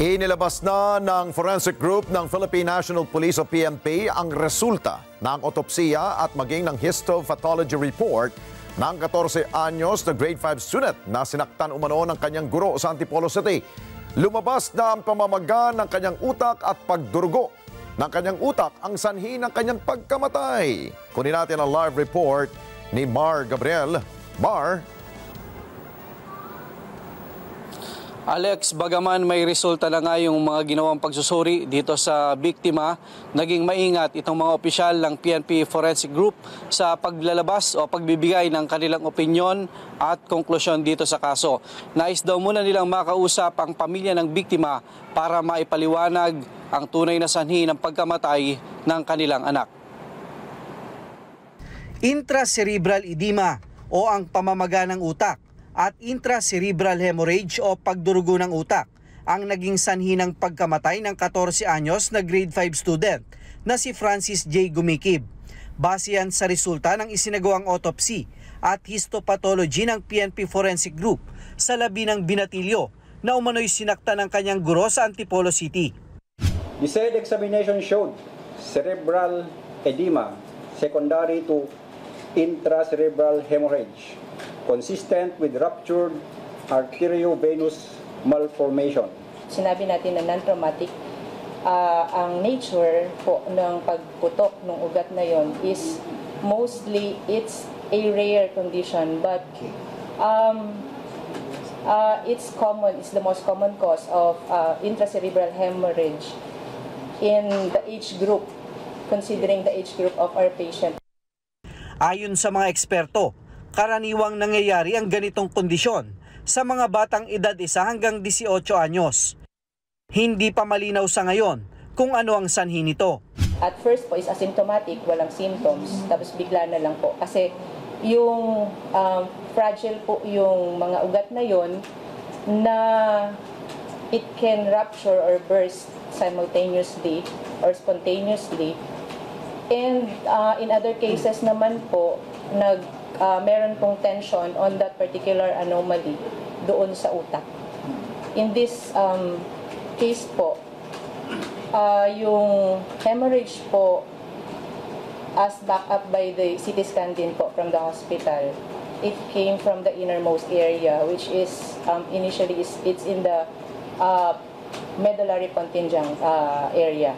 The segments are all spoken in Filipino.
Inilabas na ng Forensic Group ng Philippine National Police o PNP ang resulta ng otopsiya at maging ng histopathology report ng 14 anyos na grade 5 student na sinaktan umano ng kanyang guro sa Antipolo City. Lumabas na ang pamamaga ng kanyang utak at pagdurugo ng kanyang utak ang sanhi ng kanyang pagkamatay. Kunin natin ang live report ni Mar Gabriel. Mar? Alex, bagaman may resulta na nga yung mga ginawang pagsusuri dito sa biktima, naging maingat itong mga opisyal ng PNP Forensic Group sa paglalabas o pagbibigay ng kanilang opinyon at konklusyon dito sa kaso. Nais daw muna nilang makausap ang pamilya ng biktima para maipaliwanag ang tunay na sanhi ng pagkamatay ng kanilang anak. Intracerebral edema o ang pamamaga ng utak at intracerebral hemorrhage o pagdurugo ng utak ang naging sanhi ng pagkamatay ng 14 anyos na grade 5 student na si Francis J. Gumikib. Base yan sa resulta ng isinagawang autopsy at histopathology ng PNP Forensic Group sa labi ng binatilyo na umano'y sinakta ng kanyang guro sa Antipolo City. The said examination showed cerebral edema secondary to intracerebral hemorrhage consistent with ruptured arteriovenous malformation. Sinabi natin na non-traumatic, ang nature po ng pagputok ng ugat na yon is mostly it's a rare condition, but it's the most common cause of intracerebral hemorrhage in the age group, considering the age group of our patient. Ayon sa mga eksperto, karaniwang nangyayari ang ganitong kondisyon sa mga batang edad 1 hanggang 18 anyos. Hindi pa malinaw sa ngayon kung ano ang sanhi nito. At first po is asymptomatic, walang symptoms, tapos bigla na lang po. Kasi yung fragile po yung mga ugat na yon na it can rupture or burst simultaneously or spontaneously. And in other cases naman po, meron pong tension on that particular anomaly doon sa utak. In this case po, yung hemorrhage po as back up by the CT scan din po from the hospital, it came from the innermost area, which is initially it's in the medullary contingent area.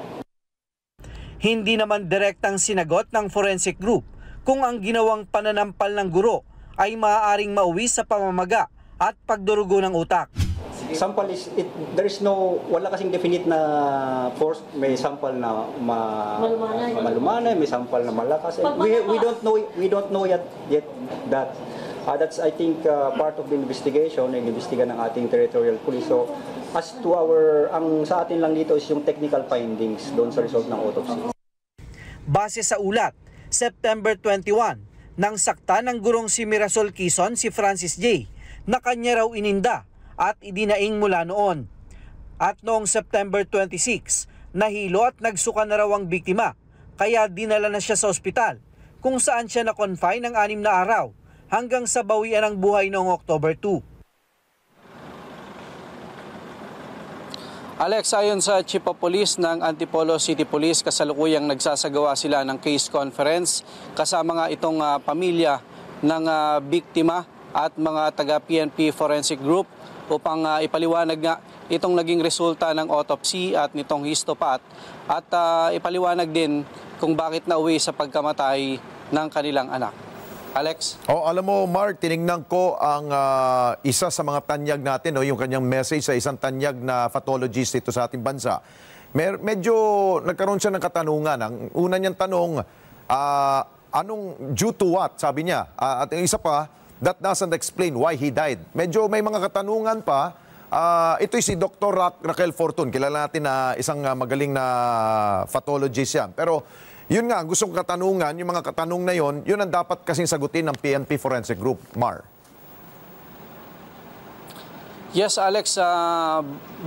Hindi naman direktang sinagot ng Forensic Group kung ang ginawang pananampal ng guro ay maaaring mauwi sa pamamaga at pagdurugo ng utak. Sample is there is no, wala kasing definite na force. May sample na malumanay, may sample na malakas. We don't know yet that. That's I think part of the investigation na inimbestiga ng ating territorial police. So as to ang sa atin lang dito is yung technical findings doon sa result ng autopsy. Base sa ulat, September 21, nang sakta ng gurong si Mirasol Quezon si Francis J. na kanya raw ininda at idinaing mula noon. At noong September 26, nahilo at nagsuka na raw ang biktima, kaya dinala na siya sa ospital kung saan siya na-confine ng 6 na araw hanggang sa bawian ng buhay noong October 2. Alex, ayon sa Chief of Police ng Antipolo City Police, kasalukuyang nagsasagawa sila ng case conference kasama nga itong pamilya ng biktima at mga taga-PNP Forensic Group upang ipaliwanag nga itong naging resulta ng autopsy at nitong histopath at ipaliwanag din kung bakit nauwi sa pagkamatay ng kanilang anak. Alex? Alam mo, Mark, tinignan ko ang isa sa mga tanyag natin, yung kanyang message sa isang tanyag na pathologist dito sa ating bansa. Medyo nagkaroon siya ng katanungan. Ang una niyang tanong, anong due to what, sabi niya. At ang isa pa, that doesn't explain why he died. Medyo may mga katanungan pa. Ito'y si Dr. Raquel Fortun. Kilala natin na isang magaling na pathologist yan. Pero yun nga, gusto kong katanungan, yung mga katanong na yun ang dapat kasing sagutin ng PNP Forensic Group. Mar? Yes, Alex,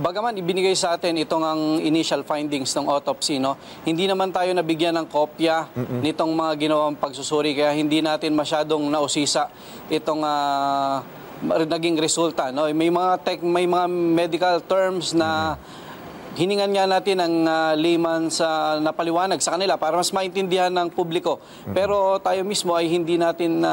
bagaman ibinigay sa atin itong ang initial findings ng autopsy, no? Hindi naman tayo nabigyan ng kopya nitong mga ginawang pagsusuri, kaya hindi natin masyadong nausisa itong naging resulta, no? May mga medical terms na hiningan nga natin ang layman sa napaliwanag sa kanila para mas maintindihan ng publiko. Pero tayo mismo ay hindi natin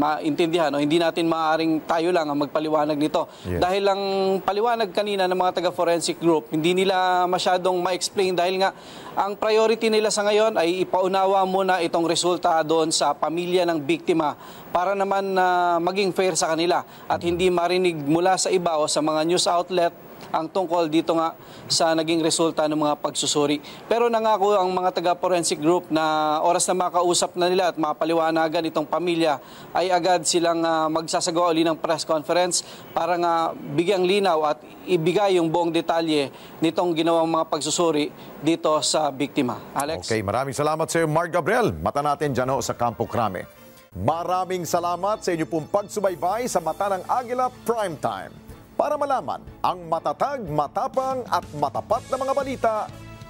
maintindihan o hindi natin maaaring tayo lang ang magpaliwanag nito. Yes. Dahil ang paliwanag kanina ng mga taga-forensic group, hindi nila masyadong ma-explain dahil nga ang priority nila sa ngayon ay ipaunawa muna itong resulta doon sa pamilya ng biktima para naman maging fair sa kanila at hindi marinig mula sa iba o sa mga news outlet ang tungkol dito nga sa naging resulta ng mga pagsusuri. Pero nangako ang mga taga-forensic group na oras na makausap na nila at mapaliwanagan itong pamilya ay agad silang magsasagawa uli ng press conference para nga bigyang linaw at ibigay yung buong detalye nitong ginawang mga pagsusuri dito sa biktima. Alex? Okay, maraming salamat sa iyo, Mark Gabriel. Mata natin dyan sa Campo Crame. Maraming salamat sa inyo pong pagsubaybay sa Mata ng Agila Primetime. Para malaman ang matatag, matapang at matapat na mga balita,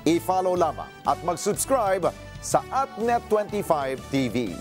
i-follow lamang at mag-subscribe sa @Net25 TV.